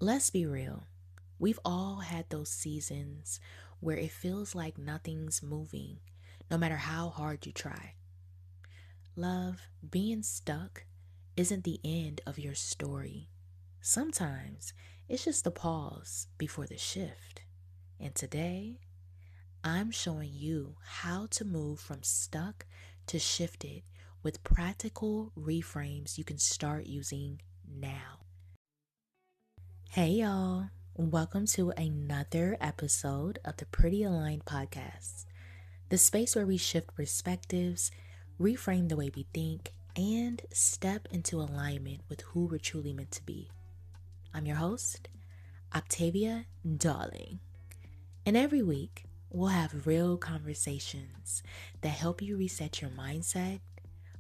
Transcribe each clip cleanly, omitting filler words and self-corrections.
Let's be real. We've all had those seasons where it feels like nothing's moving, no matter how hard you try. Love, being stuck isn't the end of your story. Sometimes it's just a pause before the shift. And today, I'm showing you how to move from stuck to shifted with practical reframes you can start using now. Hey y'all, welcome to another episode of the Pretty Aligned Podcast, the space where we shift perspectives, reframe the way we think, and step into alignment with who we're truly meant to be. I'm your host, Octavia Darling, and every week we'll have real conversations that help you reset your mindset,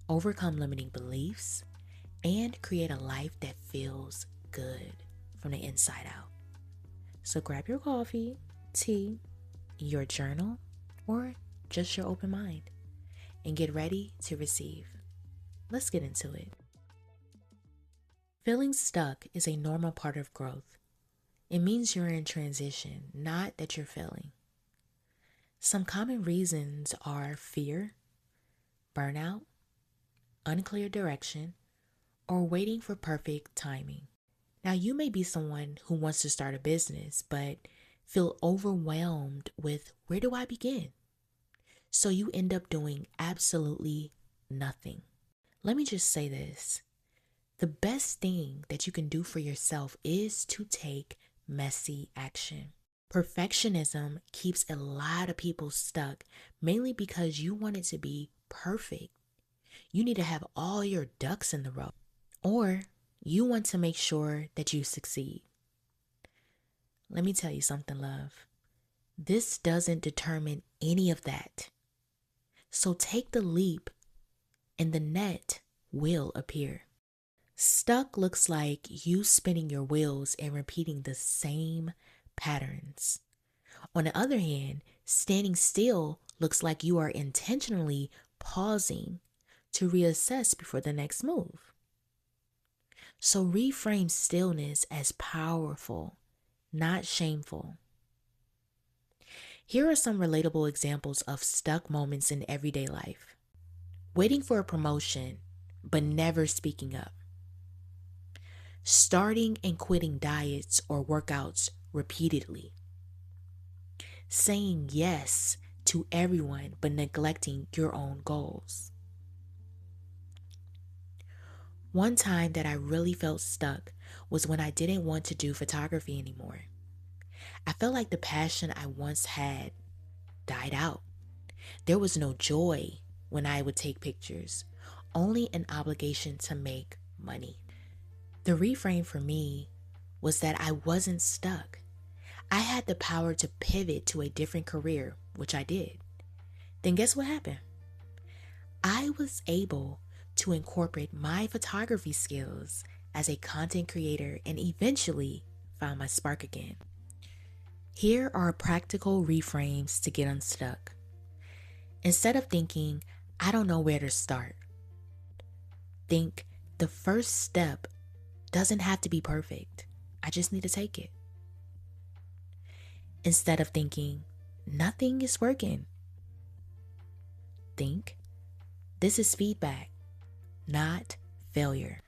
overcome limiting beliefs, and create a life that feels good from the inside out. So grab your coffee, tea, your journal, or just your open mind and get ready to receive. Let's get into it. Feeling stuck is a normal part of growth. It means you're in transition, not that you're failing. Some common reasons are fear, burnout, unclear direction, or waiting for perfect timing. Now, you may be someone who wants to start a business, but feel overwhelmed with where do I begin? So you end up doing absolutely nothing. Let me just say this. The best thing that you can do for yourself is to take messy action. Perfectionism keeps a lot of people stuck, mainly because you want it to be perfect. You need to have all your ducks in the row. Or you want to make sure that you succeed. Let me tell you something, love. This doesn't determine any of that. So take the leap and the net will appear. Stuck looks like you spinning your wheels and repeating the same patterns. On the other hand, standing still looks like you are intentionally pausing to reassess before the next move. So reframe stillness as powerful, not shameful. Here are some relatable examples of stuck moments in everyday life. Waiting for a promotion, but never speaking up. Starting and quitting diets or workouts repeatedly. Saying yes to everyone, but neglecting your own goals. One time that I really felt stuck was when I didn't want to do photography anymore. I felt like the passion I once had died out. There was no joy when I would take pictures, only an obligation to make money. The reframe for me was that I wasn't stuck. I had the power to pivot to a different career, which I did. Then guess what happened? I was able to incorporate my photography skills as a content creator and eventually found my spark again. Here are practical reframes to get unstuck. Instead of thinking, I don't know where to start, think the first step doesn't have to be perfect. I just need to take it. Instead of thinking, nothing is working, think, this is feedback, not failure.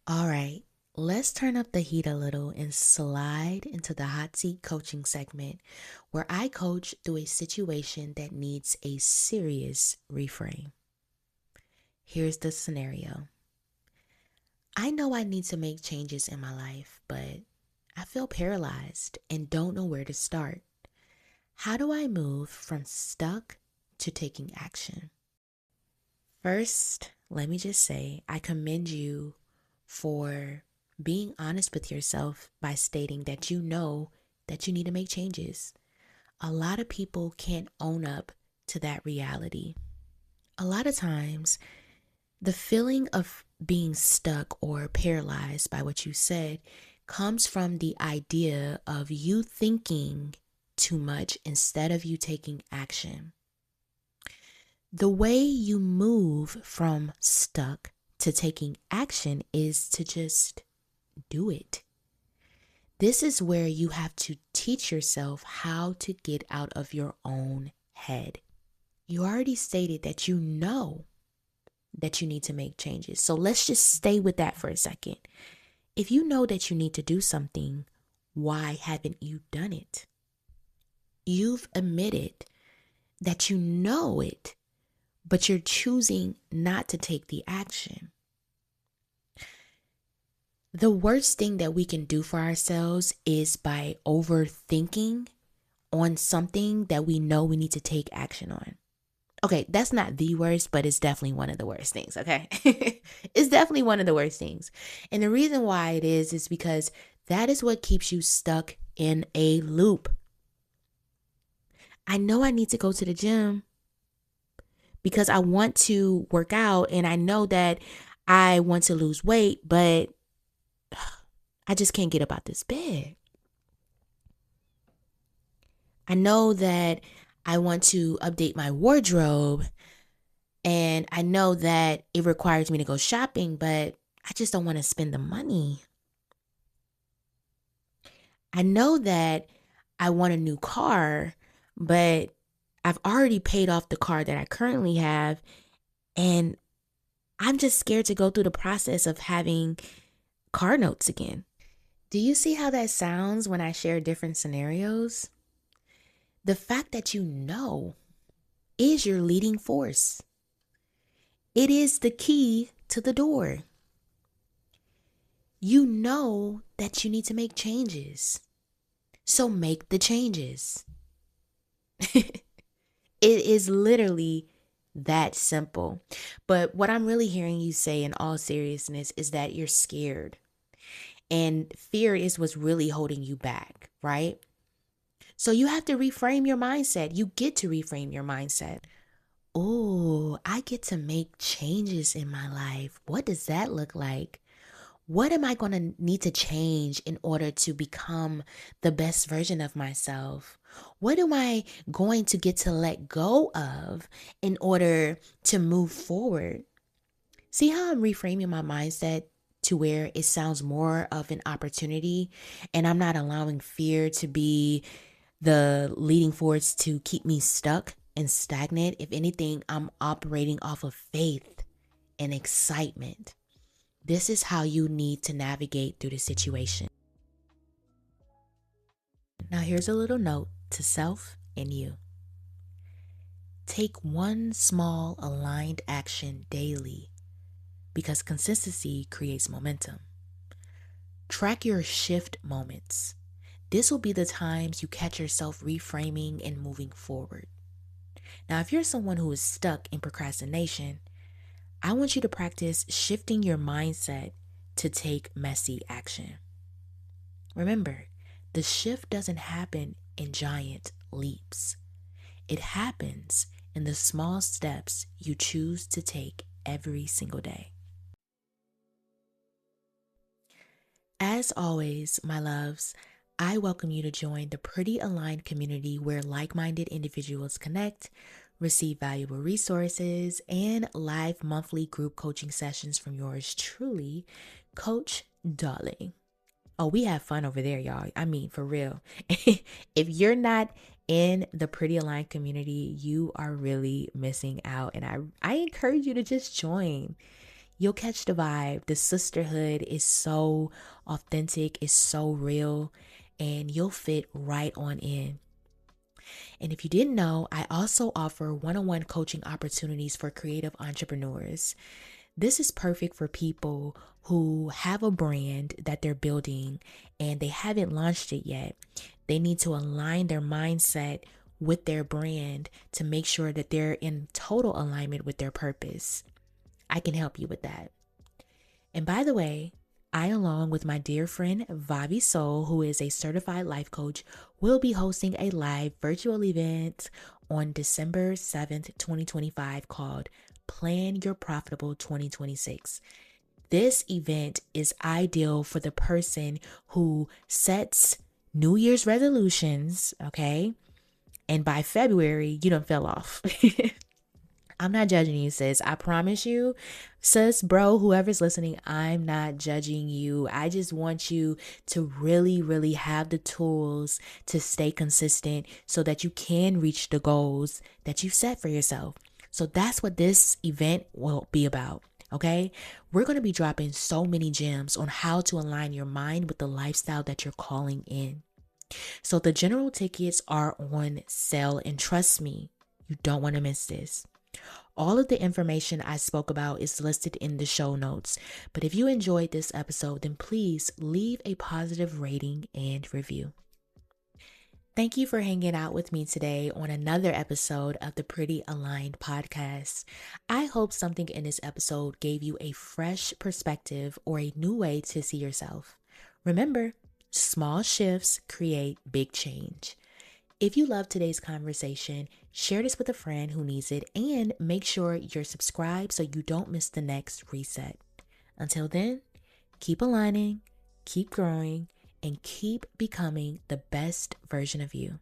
All right, let's turn up the heat a little and slide into the hot seat coaching segment where I coach through a situation that needs a serious reframe. Here's the scenario. I know I need to make changes in my life, but I feel paralyzed and don't know where to start. How do I move from stuck to taking action? First, let me just say I commend you for being honest with yourself by stating that you know that you need to make changes. A lot of people can't own up to that reality. A lot of times, the feeling of being stuck or paralyzed by what you said comes from the idea of you thinking too much instead of you taking action. The way you move from stuck to taking action is to just do it. This is where you have to teach yourself how to get out of your own head. You already stated that you know that you need to make changes. So let's just stay with that for a second. If you know that you need to do something, why haven't you done it? You've admitted that you know it, but you're choosing not to take the action. The worst thing that we can do for ourselves is by overthinking on something that we know we need to take action on. Okay, that's not the worst, but it's definitely one of the worst things, okay? It's definitely one of the worst things. And the reason why it is because that is what keeps you stuck in a loop. I know I need to go to the gym because I want to work out and I know that I want to lose weight, but I just can't get up out this bed. I know that I want to update my wardrobe and I know that it requires me to go shopping, but I just don't want to spend the money. I know that I want a new car, but I've already paid off the car that I currently have and I'm just scared to go through the process of having car notes again. Do you see how that sounds when I share different scenarios? The fact that you know is your leading force. It is the key to the door. You know that you need to make changes. So make the changes. It is literally that simple. But what I'm really hearing you say in all seriousness is that you're scared. And fear is what's really holding you back, right? So you have to reframe your mindset. You get to reframe your mindset. Oh, I get to make changes in my life. What does that look like? What am I going to need to change in order to become the best version of myself? What am I going to get to let go of in order to move forward? See how I'm reframing my mindset to where it sounds more of an opportunity and I'm not allowing fear to be the leading force to keep me stuck and stagnant. If anything, I'm operating off of faith and excitement. This is how you need to navigate through the situation. Now, here's a little note to self and you. Take one small aligned action daily because consistency creates momentum. Track your shift moments. This will be the times you catch yourself reframing and moving forward. Now, if you're someone who is stuck in procrastination, I want you to practice shifting your mindset to take messy action. Remember, the shift doesn't happen in giant leaps. It happens in the small steps you choose to take every single day. As always, my loves, I welcome you to join the Pretty Aligned community where like-minded individuals connect, receive valuable resources, and live monthly group coaching sessions from yours truly, Coach Darling. Oh, we have fun over there, y'all. I mean, for real. If you're not in the Pretty Aligned community, you are really missing out. And I encourage you to just join. You'll catch the vibe. The sisterhood is so authentic, it's so real, and you'll fit right on in. And if you didn't know, I also offer one-on-one coaching opportunities for creative entrepreneurs. This is perfect for people who have a brand that they're building and they haven't launched it yet. They need to align their mindset with their brand to make sure that they're in total alignment with their purpose. I can help you with that. And by the way, I, along with my dear friend Vavi Soul, who is a certified life coach, will be hosting a live virtual event on December 7th, 2025 called Plan Your Profitable 2026. This event is ideal for the person who sets New Year's resolutions, okay? And by February, you done fell off. I'm not judging you, sis. I promise you, sis, bro, whoever's listening, I'm not judging you. I just want you to really, really have the tools to stay consistent so that you can reach the goals that you set for yourself. So that's what this event will be about. Okay, we're going to be dropping so many gems on how to align your mind with the lifestyle that you're calling in. So the general tickets are on sale, and trust me, you don't want to miss this. All of the information I spoke about is listed in the show notes. But if you enjoyed this episode, then please leave a positive rating and review. Thank you for hanging out with me today on another episode of the Pretty Aligned podcast. I hope something in this episode gave you a fresh perspective or a new way to see yourself. Remember, small shifts create big change. If you love today's conversation, share this with a friend who needs it and make sure you're subscribed so you don't miss the next reset. Until then, keep aligning, keep growing, and keep becoming the best version of you.